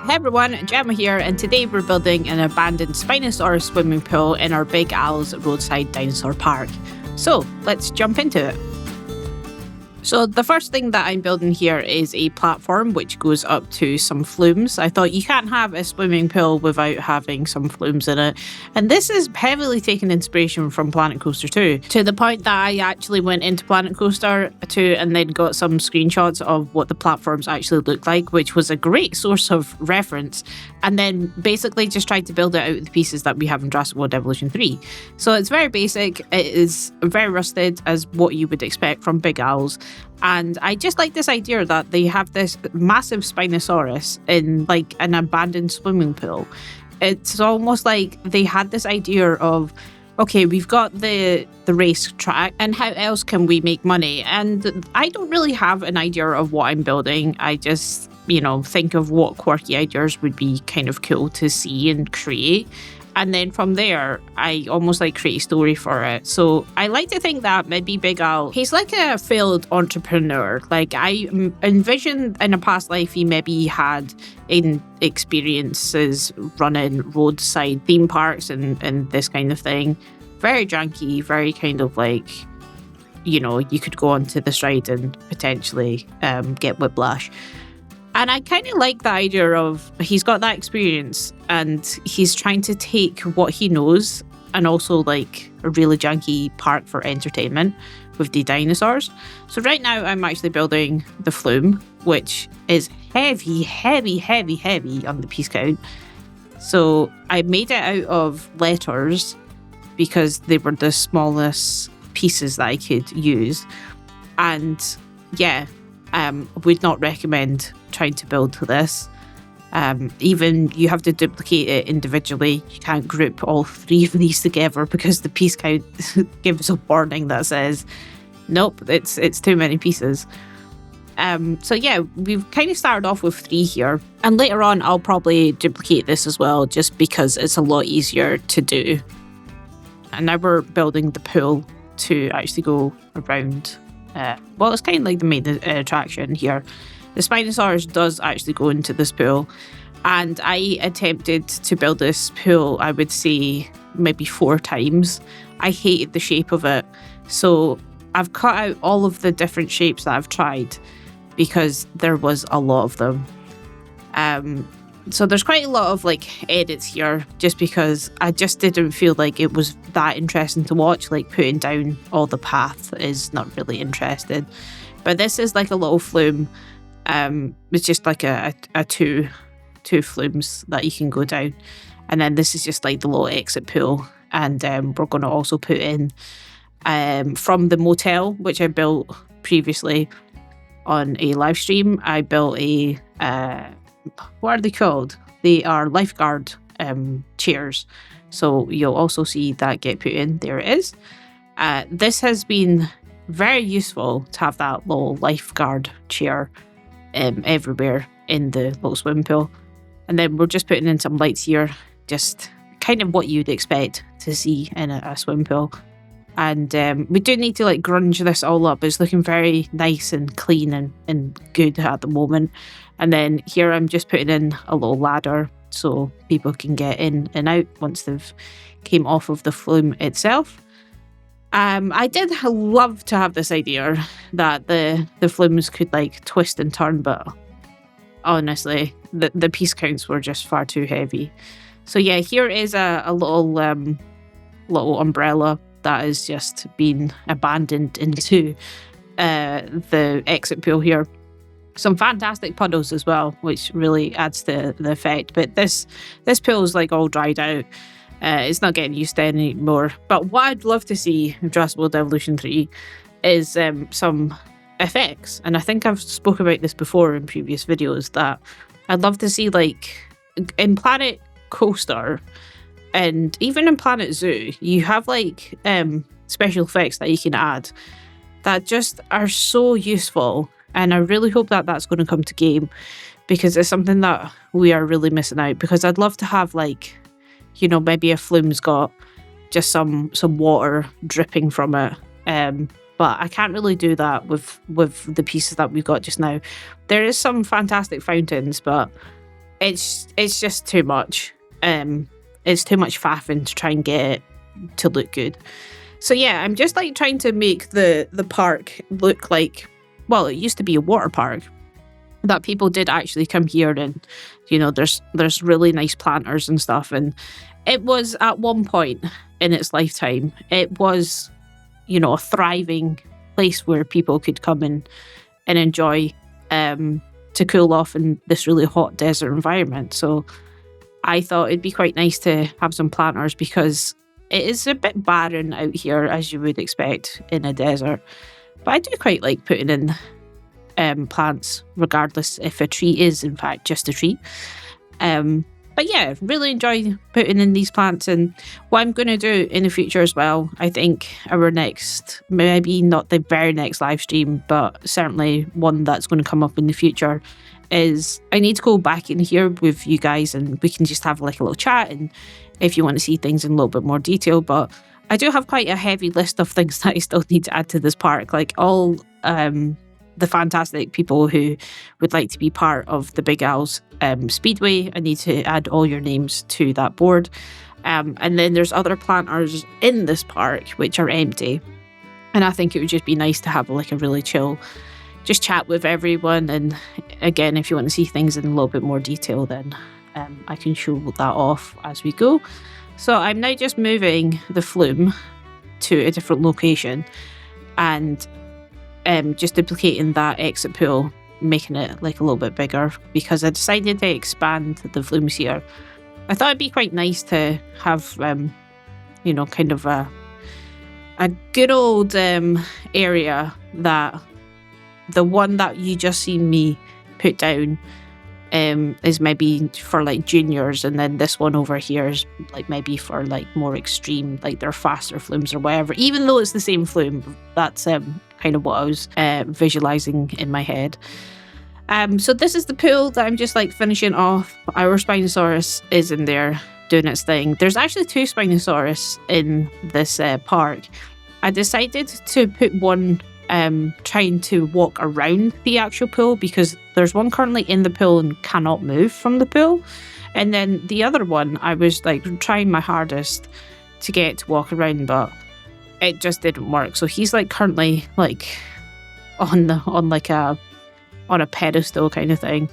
Hey everyone, Gemma here, and today we're building an abandoned Spinosaurus swimming pool in our Big Al's roadside dinosaur park. So let's jump into it. So the first thing that I'm building here is a platform which goes up to some flumes. I thought you can't have a swimming pool without having some flumes in it. And this is heavily taking inspiration from Planet Coaster 2, to the point that I actually went into Planet Coaster 2 and then got some screenshots of what the platforms actually look like, which was a great source of reference. And then basically just tried to build it out of the pieces that we have in Jurassic World Evolution 3. So it's very basic. It is very rusted as what you would expect from Big Owls. And I just like this idea that they have this massive Spinosaurus in like an abandoned swimming pool. It's almost like they had this idea of, okay, we've got the race track, and how else can we make money? And I don't really have an idea of what I'm building. I just, think of what quirky ideas would be kind of cool to see and create. And then from there, I almost like create a story for it. So I like to think that maybe Big Al, he's like a failed entrepreneur. Like I envision in a past life, he maybe had experiences running roadside theme parks and this kind of thing. Very junky, very kind of like, you could go onto this ride and potentially get whiplash. And I kind of like the idea of he's got that experience and he's trying to take what he knows and also like a really janky park for entertainment with the dinosaurs. So right now I'm actually building the flume, which is heavy on the piece count. So I made it out of letters because they were the smallest pieces that I could use. And yeah, would not recommend trying to build this. Even you have to duplicate it individually. You can't group all three of these together because the piece count gives a warning that says, nope, it's too many pieces. So yeah, we've kind of started off with 3 here. And later on, I'll probably duplicate this as well, just because it's a lot easier to do. And now we're building the pool to actually go around. It's kind of like the main attraction here. The Spinosaurus does actually go into this pool, and I attempted to build this pool, I would say, maybe 4 times. I hated the shape of it, so I've cut out all of the different shapes that I've tried because there was a lot of them. So there's quite a lot of like edits here just because I just didn't feel like it was that interesting to watch. Like putting down all the path is not really interesting. But this is like a little flume. It's just like a two flumes that you can go down. And then this is just like the little exit pool. And we're going to also put in from the motel, which I built previously on a live stream. I built a... what are they called? They are lifeguard chairs. So you'll also see that get put in. There it is. This has been very useful to have that little lifeguard chair everywhere in the little swimming pool. And then we're just putting in some lights here. Just kind of what you'd expect to see in a swimming pool. And we do need to like grunge this all up. It's looking very nice and clean and good at the moment. And then here I'm just putting in a little ladder so people can get in and out once they've came off of the flume itself. I did love to have this idea that the flumes could like twist and turn, but honestly, the piece counts were just far too heavy. So yeah, here is a little umbrella that has just been abandoned into the exit pool here. Some fantastic puddles as well, which really adds to the effect. But this pool is like all dried out. It's not getting used to anymore. But what I'd love to see in Jurassic World Evolution 3 is some effects. And I think I've spoken about this before in previous videos, that I'd love to see like in Planet Coaster and even in Planet Zoo, you have like special effects that you can add that just are so useful. And I really hope that that's going to come to game, because it's something that we are really missing out. Because I'd love to have like, maybe a flume's got just some water dripping from it. But I can't really do that with the pieces that we've got just now. There is some fantastic fountains, but it's just too much. It's too much faffing to try and get it to look good. So yeah, I'm just like trying to make the park look like, well, it used to be a water park, that people did actually come here, and there's really nice planters and stuff. And it was, at one point in its lifetime, it was a thriving place where people could come and enjoy to cool off in this really hot desert environment. So I thought it'd be quite nice to have some planters, because it is a bit barren out here, as you would expect in a desert. But I do quite like putting in plants, regardless if a tree is in fact just a tree. But yeah, really enjoy putting in these plants. And what I'm going to do in the future as well, I think our next, maybe not the very next live stream, but certainly one that's going to come up in the future, is I need to go back in here with you guys and we can just have like a little chat, and if you want to see things in a little bit more detail. But I do have quite a heavy list of things that I still need to add to this park, like all the fantastic people who would like to be part of the Big Owls Speedway. I need to add all your names to that board. And then there's other planters in this park which are empty. And I think it would just be nice to have like a really chill, just chat with everyone. And again, if you want to see things in a little bit more detail, then I can show that off as we go. So I'm now just moving the flume to a different location and just duplicating that exit pool, making it like a little bit bigger, because I decided to expand the flumes here. I thought it'd be quite nice to have, kind of a good old area, that the one that you just seen me put down is maybe for like juniors, and then this one over here is like maybe for like more extreme, like their faster flumes or whatever. Even though it's the same flume, that's kind of what I was visualizing in my head. So this is the pool that I'm just like finishing off. Our Spinosaurus is in there doing its thing. There's actually 2 Spinosaurus in this park. I decided to put one trying to walk around the actual pool, because there's one currently in the pool and cannot move from the pool, and then the other one I was like trying my hardest to get to walk around, but it just didn't work. So he's like currently like on a pedestal kind of thing,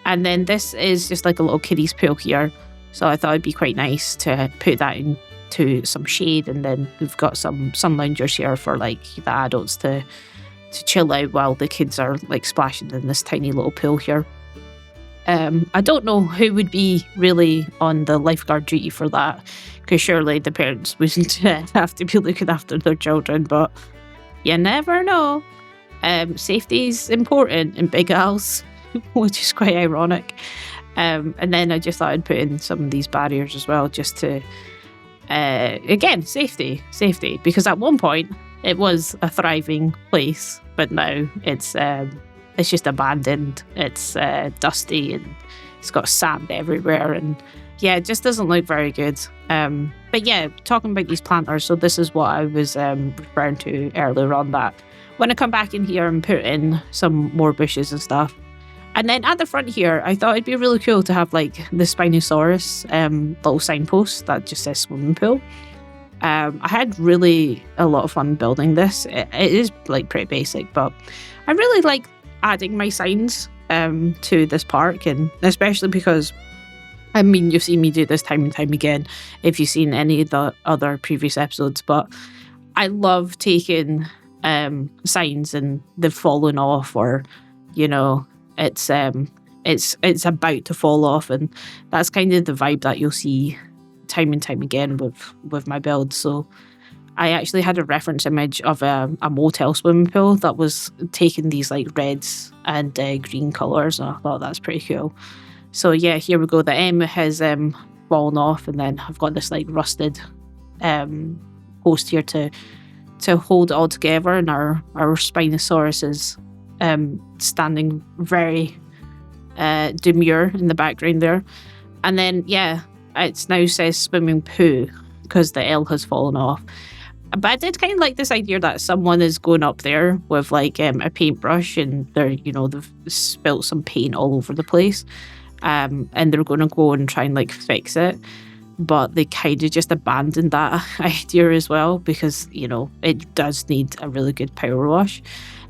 and then this is just like a little kiddies pool here. So I thought it'd be quite nice to put that into some shade, and then we've got some sun loungers here for like the adults to chill out while the kids are like splashing in this tiny little pool here. I don't know who would be really on the lifeguard duty for that, because surely the parents wouldn't have to be looking after their children, but you never know. Safety's important in Big Owls, which is quite ironic. And then I just thought I'd put in some of these barriers as well, just to again, safety, because at one point it was a thriving place, but now it's just abandoned. It's dusty and it's got sand everywhere, and yeah, it just doesn't look very good. But yeah, talking about these planters, so this is what I was referring to earlier on, that when I come back in here and put in some more bushes and stuff. And then at the front here, I thought it'd be really cool to have like the Spinosaurus little signpost that just says swimming pool. I had really a lot of fun building this. It is like pretty basic, but I really like adding my signs to this park, and especially because, I mean, you've seen me do this time and time again if you've seen any of the other previous episodes, but I love taking signs and they've fallen off, or it's about to fall off, and that's kind of the vibe that you'll see time and time again with my build. So I actually had a reference image of a motel swimming pool that was taking these like reds and green colours, and I thought that's pretty cool. So yeah, here we go. The M has fallen off, and then I've got this like rusted post here to hold it all together, and our Spinosaurus is standing very demure in the background there. And then yeah, it now says swimming poo because the L has fallen off. But I did kind of like this idea that someone is going up there with like a paintbrush, and they've spilt some paint all over the place. and they're going to go and try and like fix it. But they kind of just abandoned that idea as well, because, you know, it does need a really good power wash.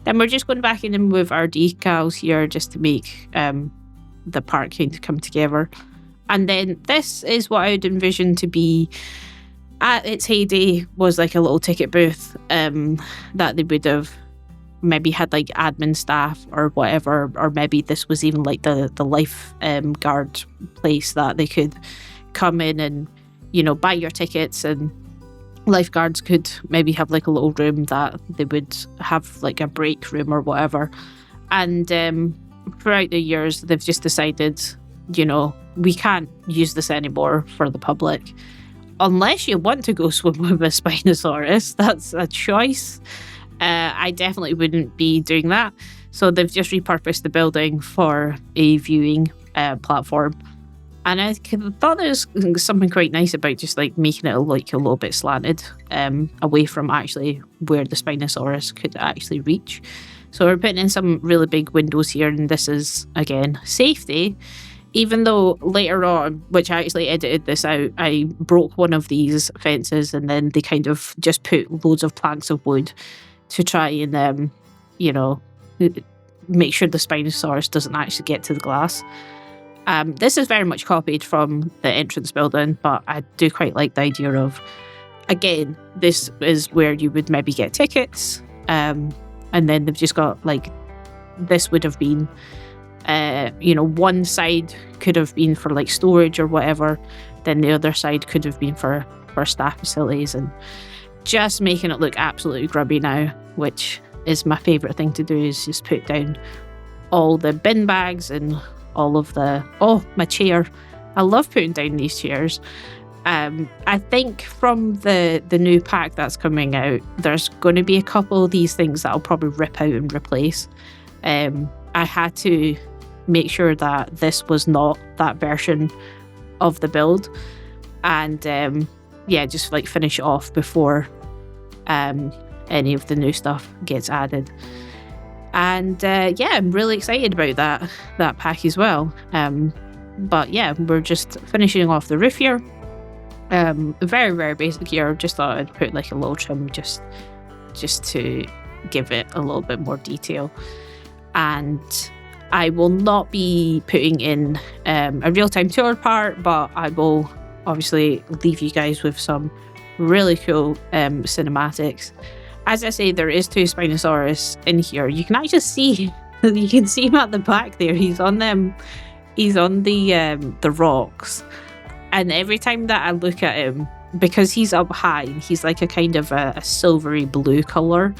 Then we're just going back in with our decals here just to make the park kind of come together. And then this is what I would envision to be, at its heyday, was like a little ticket booth that they would have maybe had like admin staff or whatever, or maybe this was even like the life guard place that they could come in and, you know, buy your tickets, and lifeguards could maybe have like a little room that they would have like a break room or whatever. And throughout the years, they've just decided, you know, we can't use this anymore for the public. Unless you want to go swim with a Spinosaurus, that's a choice. I definitely wouldn't be doing that. So they've just repurposed the building for a viewing platform. And I thought there was something quite nice about just like making it like a little bit slanted away from actually where the Spinosaurus could actually reach. So we're putting in some really big windows here, and this is, again, safety. Even though later on, which I actually edited this out, I broke one of these fences, and then they kind of just put loads of planks of wood to try and, you know, make sure the Spinosaurus doesn't actually get to the glass. This is very much copied from the entrance building, but I do quite like the idea of, again, this is where you would maybe get tickets, and then they've just got, like, this would have been, you know, one side could have been for, like, storage or whatever, then the other side could have been for staff facilities, and just making it look absolutely grubby now, which is my favourite thing to do, is just put down all the bin bags and all of the... Oh, my chair. I love putting down these chairs. I think from the new pack that's coming out, there's going to be a couple of these things that I'll probably rip out and replace. I had to make sure that this was not that version of the build, and yeah, just like finish it off before any of the new stuff gets added. And yeah, I'm really excited about that pack as well. But yeah, we're just finishing off the roof here. Very, very basic here. Just thought I'd put like a little trim just to give it a little bit more detail. And I will not be putting in a real-time tour part, but I will obviously leave you guys with some really cool cinematics. As I say, there is 2 Spinosaurus in here. You can actually see, you can see him at the back there. He's on them. He's on the rocks. And every time that I look at him, because he's up high, he's like a kind of a silvery blue colour.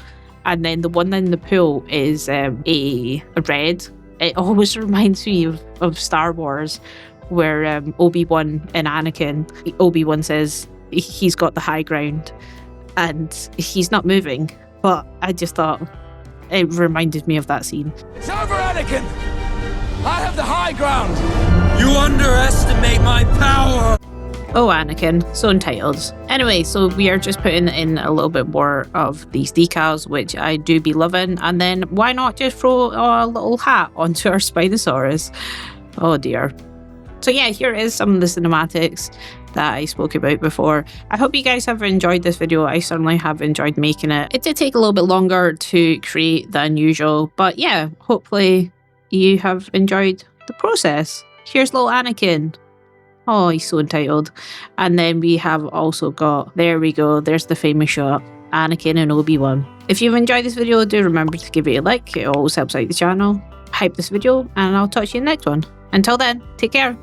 And then the one in the pool is a red. It always reminds me of Star Wars, where Obi-Wan and Anakin, Obi-Wan says he's got the high ground and he's not moving. But I just thought it reminded me of that scene. It's over, Anakin! I have the high ground! You underestimate my power! Oh, Anakin, so entitled. Anyway, so we are just putting in a little bit more of these decals, which I do be loving. And then why not just throw a little hat onto our Spinosaurus? Oh dear. So yeah, here is some of the cinematics that I spoke about before. I hope you guys have enjoyed this video. I certainly have enjoyed making it. It did take a little bit longer to create than usual, but yeah, hopefully you have enjoyed the process. Here's little Anakin. Oh, he's so entitled. And then we have also got, there we go, there's the famous shot, Anakin and Obi-Wan. If you've enjoyed this video, do remember to give it a like. It always helps out the channel. Hype this video, and I'll talk to you in the next one. Until then, take care.